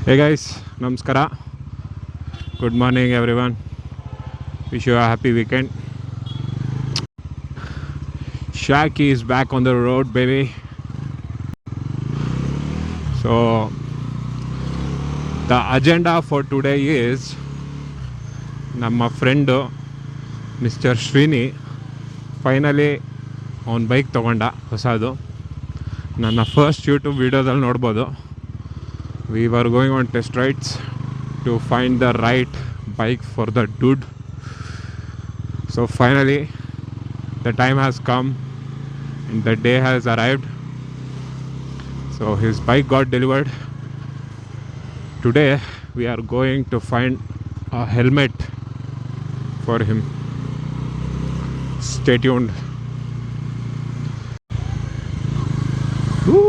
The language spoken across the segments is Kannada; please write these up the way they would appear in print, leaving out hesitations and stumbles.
Hey guys, Namaskara. Good morning everyone. Wish you a happy weekend. Shaki is back on the road, baby. So the agenda for today is ನಮ್ಮ ಫ್ರೆಂಡು ಮಿಸ್ಟರ್ ಶ್ರೀನಿ ಫೈನಲಿ ಅವನ ಬೈಕ್ ತೊಗೊಂಡ ಹೊಸದು. ನನ್ನ ಫಸ್ಟ್ ಯೂಟ್ಯೂಬ್ ವೀಡಿಯೋದಲ್ಲಿ ನೋಡ್ಬೋದು. We were going on test rides to find the right bike for the dude. So finally the time has come and the day has arrived. So his bike got delivered. Today we are going to find a helmet for him. Stay tuned. Woo!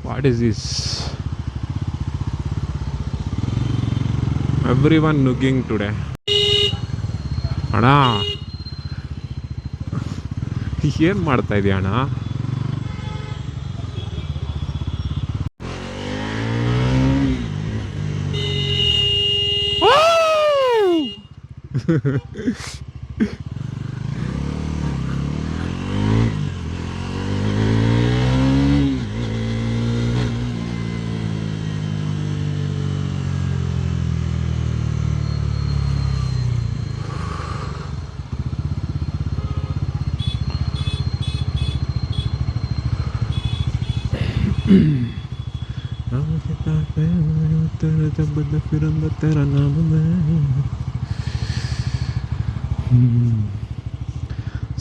What is this? Everyone nugging today. ಅಣ್ಣ ಏನು ಮಾಡ್ತಾ ಇದೀಯ ಅಣ್ಣ?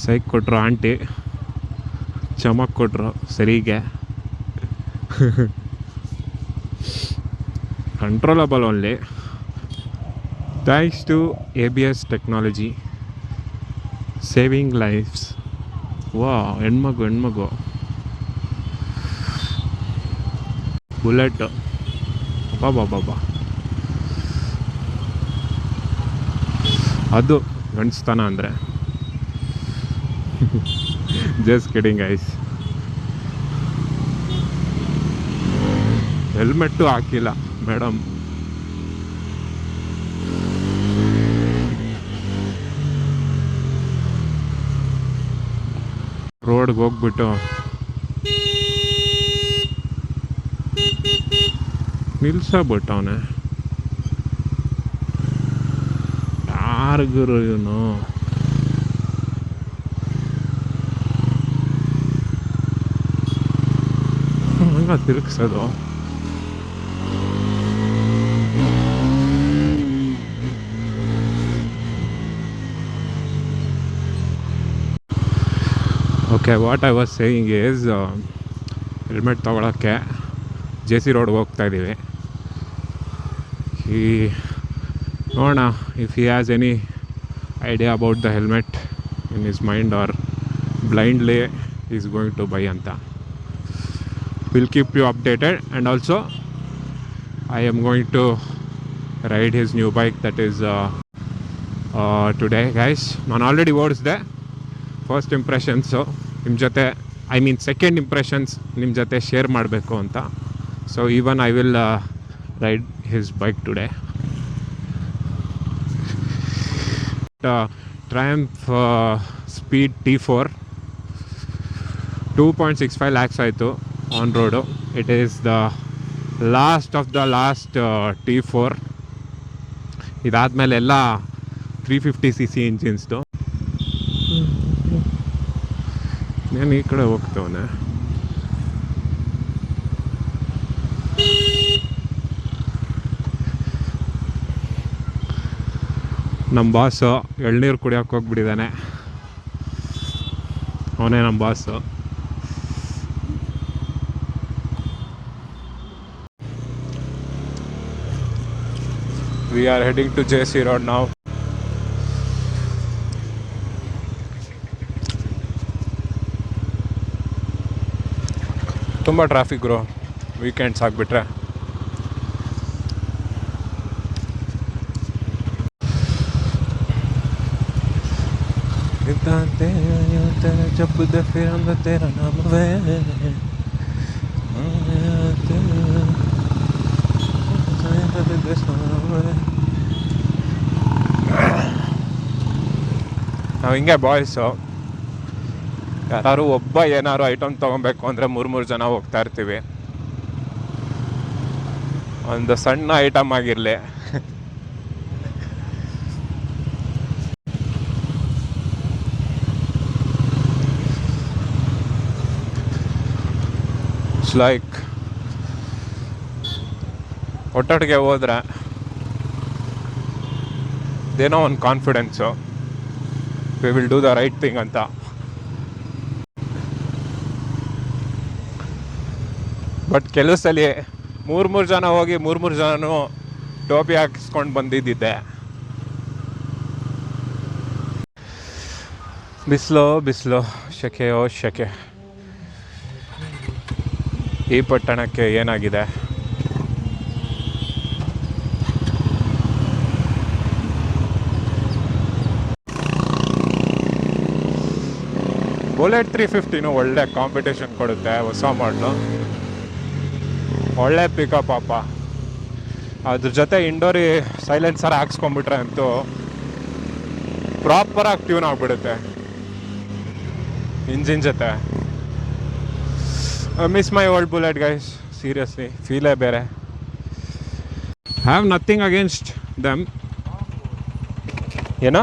ಸೈಕ್ ಕೊಟ್ರು ಆಂಟಿ, ಚಮಕ್ ಕೊಟ್ರು ಸರಿಗೆ. Controllable only thanks to ABS technology, saving lives. ವಾ, ಹೆಣ್ಮಗು ಬುಲೆಟ್. ಬಾಬಾ ಅದು ಗಂಡಸ್ತಾನ ಅಂದರೆ. Just kidding guys. ಹೆಲ್ಮೆಟ್ಟು ಹಾಕಿಲ್ಲ ಮೇಡಮ್. ರೋಡ್ಗೆ ಹೋಗ್ಬಿಟ್ಟು ನಿಲ್ಸಬಿಟ್ಟವನೆ. ಯಾರಿಗೂ ಇವನು ಹಂಗ ತಿರುಗಿಸೋದು. Okay, what I was saying is, helmet ತೊಗೊಳಕ್ಕೆ JC ರೋಡ್ಗೆ ಹೋಗ್ತಾಯಿದ್ದೀವಿ. ನೋಡೋಣ if he has any idea about the helmet in his mind or blindly is going to buy ಅಂತ. Will keep you updated. And also I am going to ride his new bike that is today guys. ನಾನು ಆಲ್ರೆಡಿ ಓಡಿಸಿದೆ. ಫಸ್ಟ್ ಇಂಪ್ರೆಷನ್ಸು ನಿಮ್ಮ ಜೊತೆ, ಸೆಕೆಂಡ್ ಇಂಪ್ರೆಷನ್ಸ್ ನಿಮ್ಮ ಜೊತೆ ಶೇರ್ ಮಾಡಬೇಕು ಅಂತ. So even I will ride his bike today. Triumph Speed T4 2.65 lakhs ಆಯಿತು on road. It is the last of the last T4. ಇದಾದಮೇಲೆ ಎಲ್ಲ 350cc ಇಂಜಿನ್ಸ್ದು. ನಾನು ಈ ಕಡೆ ಹೋಗ್ತವನೆ. ನಮ್ಮ ಬಾಸು ಎಳ್ನೀರು ಕುಡಿಯೋಕೆ ಹೋಗ್ಬಿಟ್ಟಿದ್ದಾನೆ. ಅವನೇ ನಮ್ಮ boss. We are heading to JC Road now. ತುಂಬ ಟ್ರಾಫಿಕ್ ಬ್ರೋ, ವೀಕೆಂಡ್ಸ್ ಆಗಿಬಿಟ್ರೆ. जब फिर तेरा नाम वे ನಾವು ಹಿಂಗೆ ಬಾಯ್ಸು ಯಾರು ಒಬ್ಬ ಏನಾದ್ರು ಐಟಮ್ ತೊಗೊಬೇಕು ಅಂದರೆ ಮೂರು ಜನ ಹೋಗ್ತಾ ಇರ್ತೀವಿ. ಒಂದು ಸಣ್ಣ ಐಟಮ್ ಆಗಿರಲಿ. ಇಟ್ಸ್ ಲೈಕ್ ಒಟ್ಟೊಟ್ಟಿಗೆ ಹೋದ್ರೆ ಏನೋ ಒಂದು confidence, we will do the right thing ಅಂತ. ಬಟ್ ಕೆಲಸದಲ್ಲಿ ಮೂರು ಜನ ಹೋಗಿ ಮೂರು ಜನನೂ ಟೋಪಿ ಹಾಕಿಸ್ಕೊಂಡು ಬಂದಿದ್ದಿದ್ದೆ. ಬಿಸಿಲು ಶೆಕೆಯೋ ಶೆಕೆ. ಈ ಪಟ್ಟಣಕ್ಕೆ ಏನಾಗಿದೆ? ಬುಲೆಟ್ 350 ಒಳ್ಳೆ ಕಾಂಪಿಟೇಷನ್ ಕೊಡುತ್ತೆ. ಹೊಸ ಮಾಡಲು ಒಳ್ಳೆ ಪಿಕಪ್ ಅಪ್ಪ. ಅದ್ರ ಜೊತೆ ಇಂಡೋರಿ ಸೈಲೆನ್ಸರ್ ಹಾಕ್ಸ್ಕೊಂಡ್ಬಿಟ್ರೆ ಅಂತೂ ಪ್ರಾಪರಾಗಿ ಟ್ಯೂನ್ ಆಗಿಬಿಡುತ್ತೆ ಇಂಜಿನ್ ಜೊತೆ. Miss my old Bullet guys, seriously ಫೀಲೇ ಬೇರೆ. Have nothing against them. ಏನೋ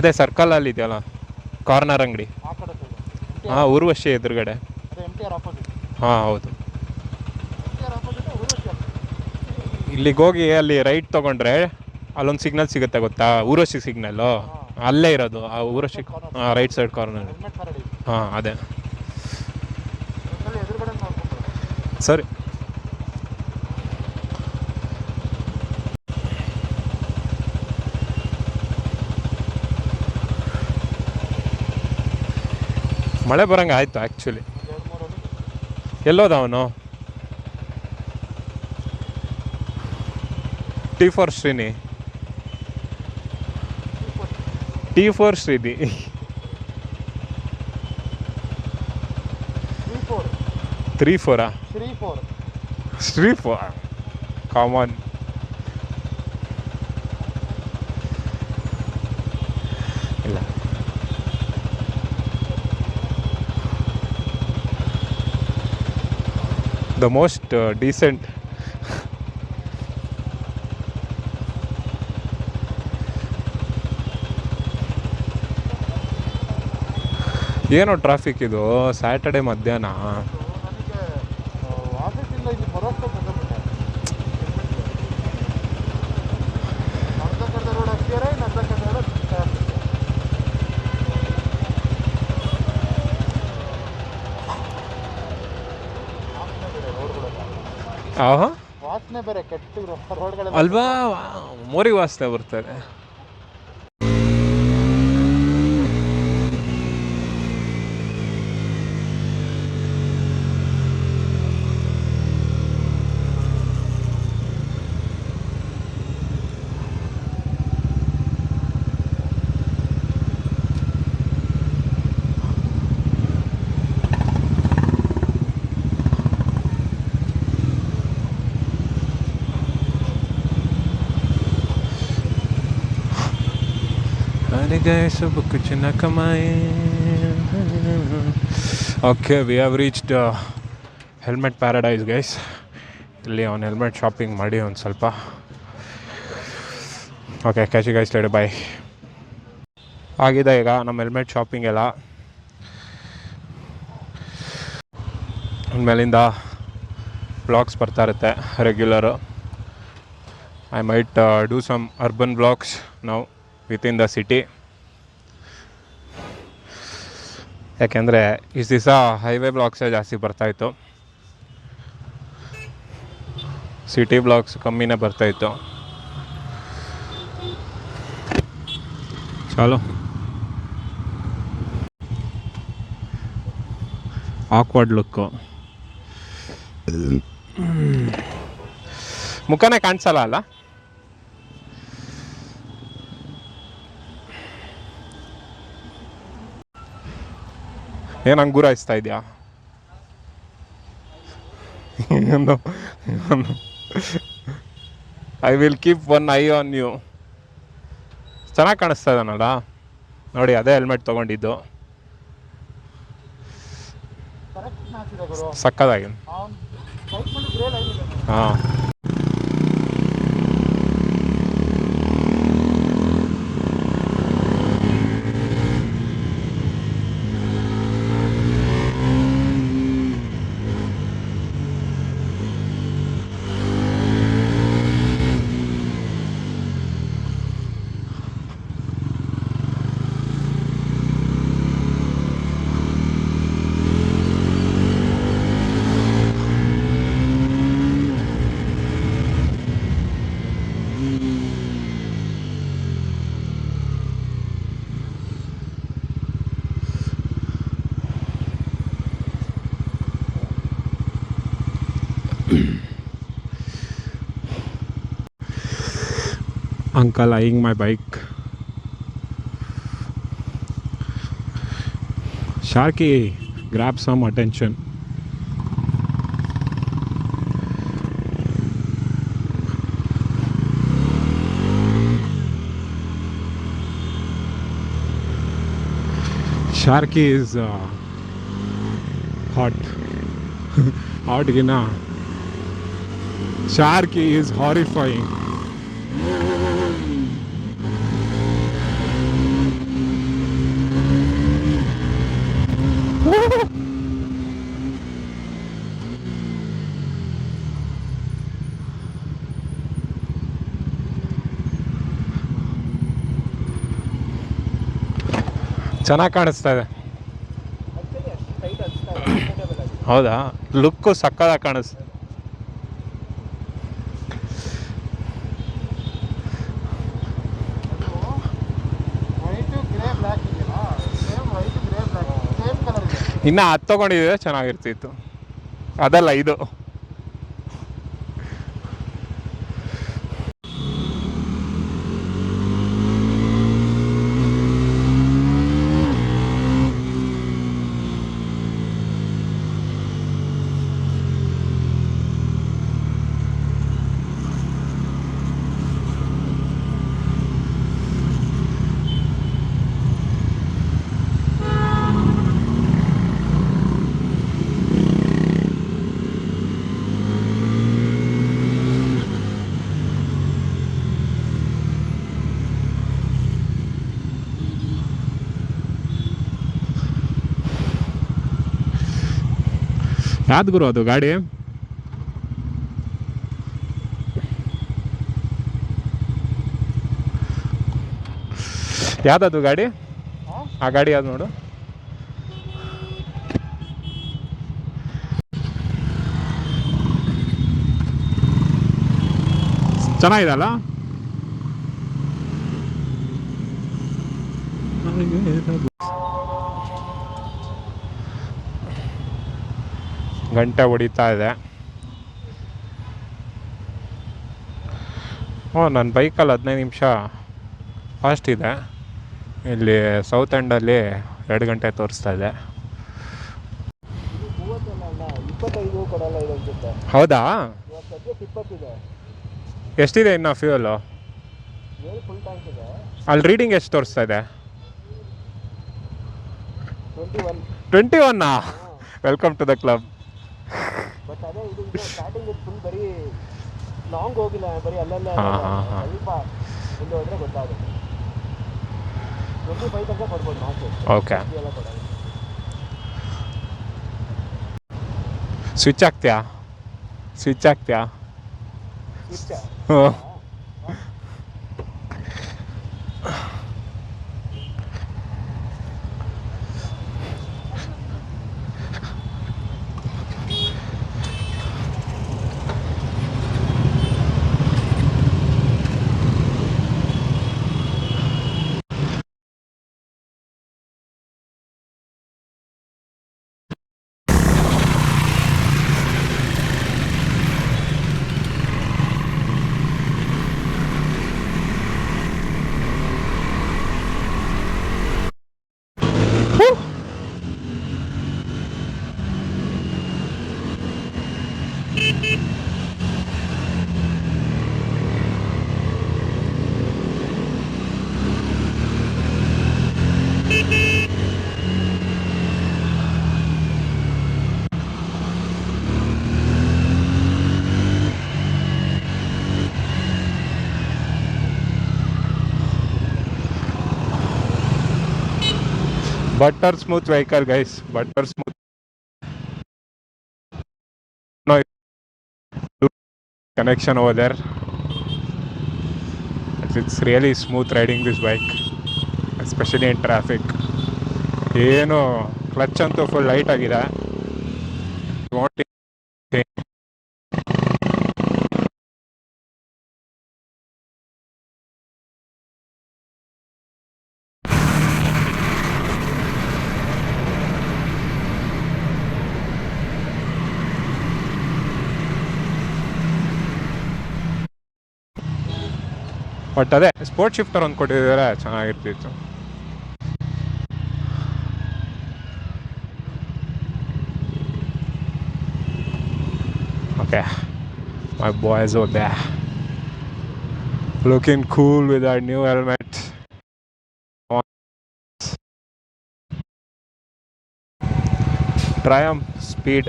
ಅದೇ ಸರ್ಕಲಲ್ಲಿ ಇದೆಯಲ್ಲ ಕಾರ್ನರ್ ಅಂಗಡಿ. ಹಾಂ, ಊರ್ವಶಿ ಎದುರುಗಡೆ. ಹಾಂ ಹೌದು. ಇಲ್ಲಿಗೆ ಹೋಗಿ ಅಲ್ಲಿ ರೈಟ್ ತೊಗೊಂಡ್ರೆ ಅಲ್ಲೊಂದು ಸಿಗ್ನಲ್ ಸಿಗುತ್ತೆ ಗೊತ್ತಾ, ಊರ್ವಶಿ ಸಿಗ್ನಲ್ಲು. ಅಲ್ಲೇ ಇರೋದು ಆ ಊರ್ವಶಿ. ಹಾಂ, ರೈಟ್ ಸೈಡ್ ಕಾರ್ನರ್. ಹಾಂ ಅದೇ ಸರಿ. ಮಳೆ ಬರಂಗೆ ಆಯಿತು ಆ್ಯಕ್ಚುಲಿ. ಎಲ್ಲೋದ ಅವನು? T4 Srini. T4 Srini. 3-4 3-4 common. ಇಲ್ಲ, the most decent. ಏನೋ ಟ್ರಾಫಿಕ್ ಇದು ಸ್ಯಾಟರ್ಡೆ ಮಧ್ಯಾಹ್ನ. ವಾಸನೆ ಬೇರೆ ಕೆಟ್ಟ ರೋಡ್ಗಳು ಅಲ್ವಾ, ಮೋರಿ ವಾಸನೆ ಬರ್ತದೆ. सब कुछ न कमाए. Okay, we have reached helmet paradise guys. ಇಲ್ಲಿ ಅವ್ನು ಹೆಲ್ಮೆಟ್ ಶಾಪಿಂಗ್ ಮಾಡಿ ಒಂದು ಸ್ವಲ್ಪ. Okay, catch you guys later, bye. ಆಗಿದೆ ಈಗ ನಮ್ಮ ಹೆಲ್ಮೆಟ್ ಶಾಪಿಂಗ್ ಎಲ್ಲ. ಆಮೇಲಿಂದ ಬ್ಲಾಗ್ಸ್ ಬರ್ತಾ ಇರುತ್ತೆ regular. I might do some urban blogs now within the city. ಯಾಕೆಂದರೆ ಇಷ್ಟು ದಿವಸ ಹೈವೇ ಬ್ಲಾಗ್ಸೇ ಜಾಸ್ತಿ ಬರ್ತಾಯಿತ್ತು, ಸಿಟಿ ಬ್ಲಾಗ್ಸ್ ಕಮ್ಮಿನೇ ಬರ್ತಾಯಿತ್ತು. ಚಲೋ ಆಕ್ವರ್ಡ್ ಲುಕ್ಕು, ಮುಖನೇ ಕಾಣಿಸಲ್ಲ ಅಲ್ಲ. ಏನು ಅಂಗೂರ ಇಸ್ತಾ ಇದೆಯಾ? I will keep one eye on you. ಚೆನ್ನಾಗಿ ಕಾಣಿಸ್ತಾ ಇದ್ದಾನಲ್ಲ. ನೋಡಿ ಅದೇ ಹೆಲ್ಮೆಟ್ ತೊಗೊಂಡಿದ್ದು. ಕರೆಕ್ಟ್ ಮ್ಯಾಚ್ ಇದೆ ಗುರು. ಸಕ್ಕದಾಗಿ. ಅವ್ನು ಬೈಕ್ ಮೇಲೆ ಗ್ರೇ ಲೈನ್ ಇದೆ. ಹಾಂ, uncle eyeing my bike. Sharky, grab some attention. Sharky is hot. Hot gina. Sharky is horrifying. ಚೆನ್ನಾಗಿ ಕಾಣಿಸ್ತಾ ಇದೆ. ಹೌದಾ, ಲುಕ್ಕು ಸಕ್ಕದಾಗಿ ಕಾಣಿಸ್ತು. ವೈಟು ಗ್ರೇ ಬ್ಲ್ಯಾಕ್ ಇದೆಯಲ್ಲ, same white grey black same colour ಇದೆ. ಇನ್ನು ಅದು ತೊಗೊಂಡಿದ್ರೆ ಚೆನ್ನಾಗಿರ್ತಿತ್ತು, ಅದಲ್ಲ ಇದು. ಯಾವ್ದು ಗುರು ಅದು ಗಾಡಿ? ಯಾವ್ದದು ಗಾಡಿ? ಆ ಗಾಡಿ ಯಾವ್ದು ನೋಡು. ಚೆನ್ನಾಗಿದಲ್ಲ? ಗಂಟೆ ಹೊಡಿತಾ ಇದೆ. ನನ್ನ ಬೈಕಲ್ಲಿ 15 ನಿಮಿಷ ಫಾಸ್ಟ್ ಇದೆ. ಇಲ್ಲಿ ಸೌತ್ ಎಂಡಲ್ಲಿ 2 ಗಂಟೆ ತೋರಿಸ್ತಾ ಇದೆ. 25 ಕೊಡಲ್ಲ ಇದೆ ಅನ್ಸುತ್ತೆ. ಹೌದಾ? ಇವಾಗ ಸದ್ಯಕ್ಕೆ 20 ಇದೆ. ಎಷ್ಟಿದೆ ಇನ್ನು ಫ್ಯೂಯಲು? ಫುಲ್ ಟ್ಯಾಂಕ್ ಇದೆ. ಅಲ್ಲಿ ರೀಡಿಂಗ್ ಎಷ್ಟು ತೋರಿಸ್ತಾ ಇದೆ? 21. 21? Welcome to the club. But ಅದೇ ಇದು ಸ್ಟಾರ್ಟಿಂಗ್ ಫುಲ್ ಬರೀ ಲಾಂಗ್ ಹೋಗಿಲ್ಲ, ಬರೀ ಅಲ್ಲಲ್ಲ ಸ್ವಲ್ಪ ಮುಂದೆ ಹೋದ್ರೆ ಗೊತ್ತಾಗುತ್ತೆ. 25 ತನಕ ಕೊಡ್ಬೋದು ಮಾತು. ಓಕೆ. ಎಲ್ಲ ಕೊಡೋದು. ಸ್ವಿಚ್ ಹಾಕ್ತೀಯಾ? ಸ್ವಿಚ್ ಹ್ಞೂ. Butter smooth vehicle guys, butter smooth. No connection over there. It's really smooth riding this bike, especially in traffic. ಏನು ಕ್ಲಚ್ ಅಂತೂ ಫುಲ್ ಲೈಟ್ ಆಗಿದೆ. ಬಟ್ ಅದೇ ಸ್ಪೋರ್ಟ್ ಶಿಫ್ಟರ್ ಒಂದು ಕೊಟ್ಟಿದ್ದಾರೆ, ಚೆನ್ನಾಗಿರ್ತಿತ್ತು. Okay, my boys over there looking cool with our new helmet. Triumph Speed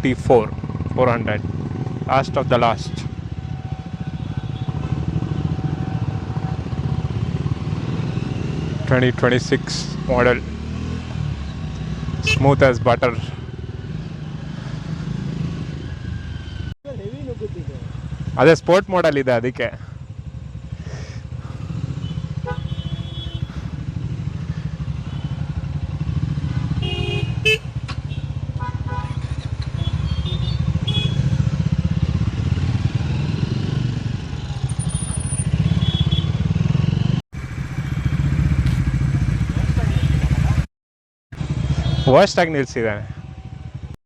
T4 400, last of the last. (2026) model, smooth as butter. Heavy ನುಗ್ಗುತ್ತಿದೆ. ಅದೇ ಸ್ಪೋರ್ಟ್ ಮಾಡೆಲ್ ಇದೆ, ಅದಕ್ಕೆ. ವರ್ಸ್ಟ್ ಆಗಿ ನಿಲ್ಸಿದ್ದಾನೆ.